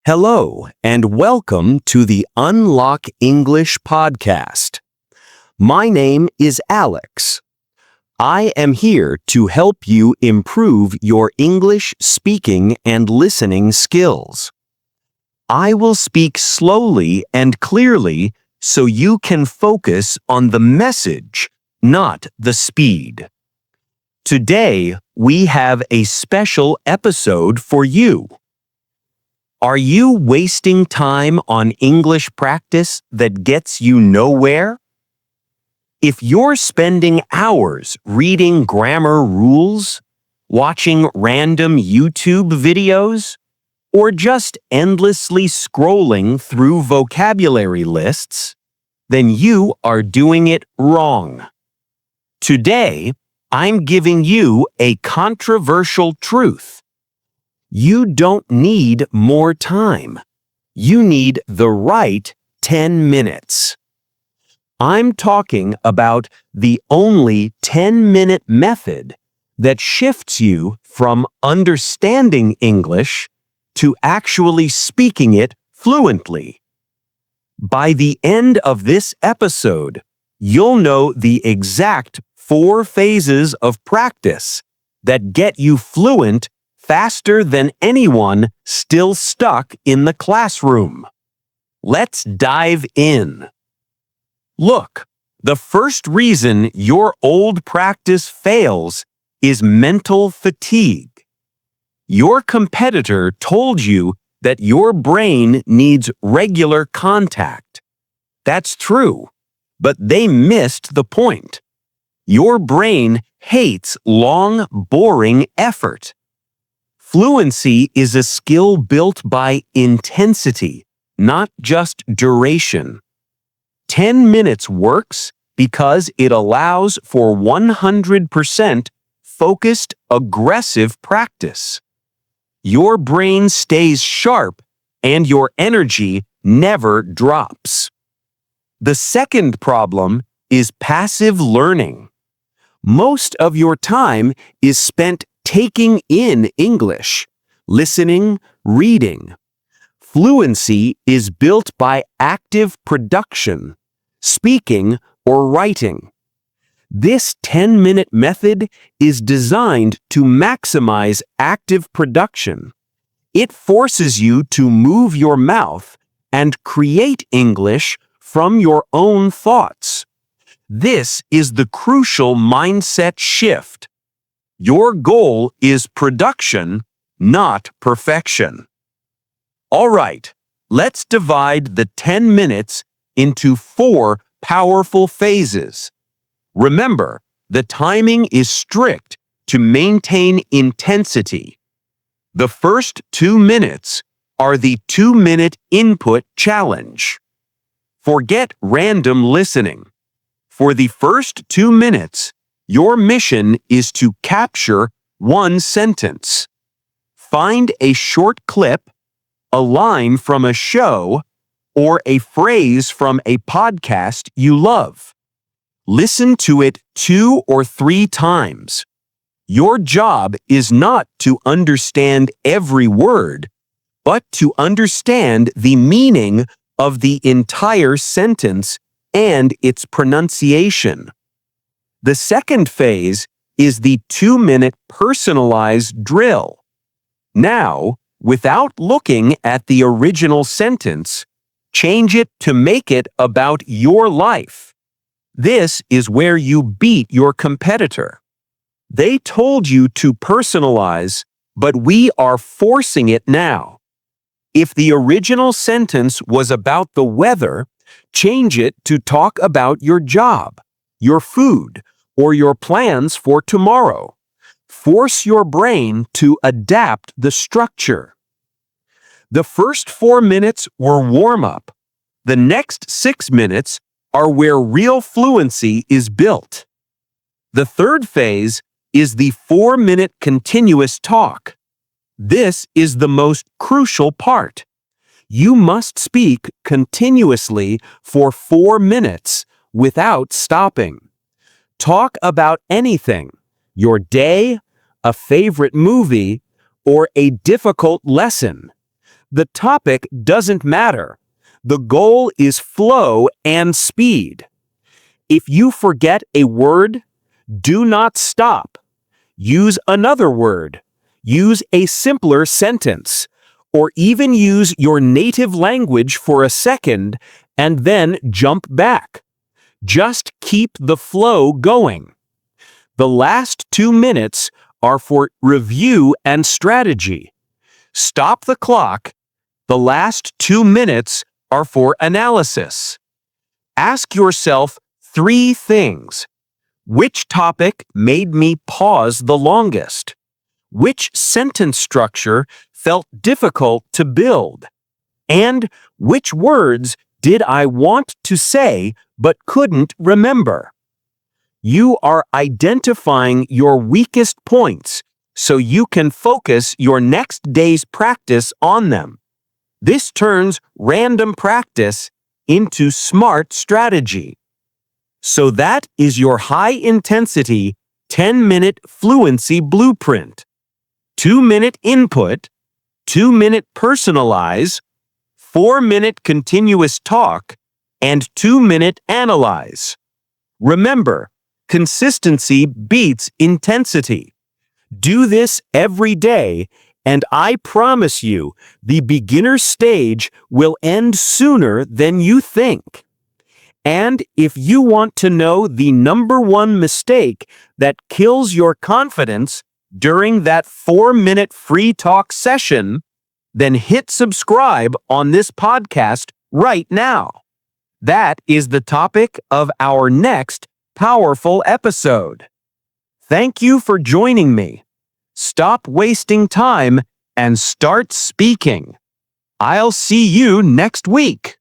Hello, and welcome to the Unlock English podcast. My name is Alex. I am here to help you improve your English speaking and listening skills. I will speak slowly and clearly so you can focus on the message, not the speed. Today, we have a special episode for you. Are you wasting time on English practice that gets you nowhere? If you're spending hours reading grammar rules, watching random YouTube videos, or just endlessly scrolling through vocabulary lists, then you are doing it wrong. Today, I'm giving you a controversial truth. You don't need more time. You need the right 10 minutes. I'm talking about the only 10-minute method that shifts you from understanding English to actually speaking it fluently. By the end of this episode, you'll know the exact 4 phases of practice that get you fluent faster than anyone still stuck in the classroom. Let's dive in. Look, the first reason your old practice fails is mental fatigue. Your competitor told you that your brain needs regular contact. That's true, but they missed the point. Your brain hates long, boring effort. Fluency is a skill built by intensity, not just duration. 10 minutes works because it allows for 100% focused, aggressive practice. Your brain stays sharp and your energy never drops. The second problem is passive learning. Most of your time is spent taking in English, listening, reading. Fluency is built by active production, speaking or writing. This 10-minute method is designed to maximize active production. It forces you to move your mouth and create English from your own thoughts. This is the crucial mindset shift. Your goal is production, not perfection. All right, let's divide the 10 minutes into 4 powerful phases. Remember, the timing is strict to maintain intensity. The first 2 minutes are the 2-minute input challenge. Forget random listening. For the first 2 minutes, your mission is to capture one sentence. Find a short clip, a line from a show, or a phrase from a podcast you love. Listen to it 2 or 3 times. Your job is not to understand every word, but to understand the meaning of the entire sentence and its pronunciation. The second phase is the 2-minute personalized drill. Now, without looking at the original sentence, change it to make it about your life. This is where you beat your competitor. They told you to personalize, but we are forcing it now. If the original sentence was about the weather, change it to talk about your job, your food, or your plans for tomorrow. Force your brain to adapt the structure. The first 4 minutes were warm-up. The next 6 minutes are where real fluency is built. The third phase is the 4-minute continuous talk. This is the most crucial part. You must speak continuously for 4 minutes without stopping. Talk about anything, your day, a favorite movie, or a difficult lesson. The topic doesn't matter. The goal is flow and speed. If you forget a word, do not stop. Use another word. Use a simpler sentence. Or even use your native language for a second and then jump back. Just keep the flow going. The last 2 minutes are for review and strategy. Stop the clock. The last 2 minutes are for analysis. Ask yourself 3 things. Which topic made me pause the longest? Which sentence structure felt difficult to build? And which words did I want to say but couldn't remember? You are identifying your weakest points so you can focus your next day's practice on them. This turns random practice into smart strategy. So that is your high-intensity 10-minute fluency blueprint. 2-minute input, 2-minute personalize, 4-minute continuous talk, and 2-minute analyze. Remember, consistency beats intensity. Do this every day, and I promise you, the beginner stage will end sooner than you think. And if you want to know the #1 mistake that kills your confidence during that 4-minute free talk session, then hit subscribe on this podcast right now. That is the topic of our next powerful episode. Thank you for joining me. Stop wasting time and start speaking. I'll see you next week.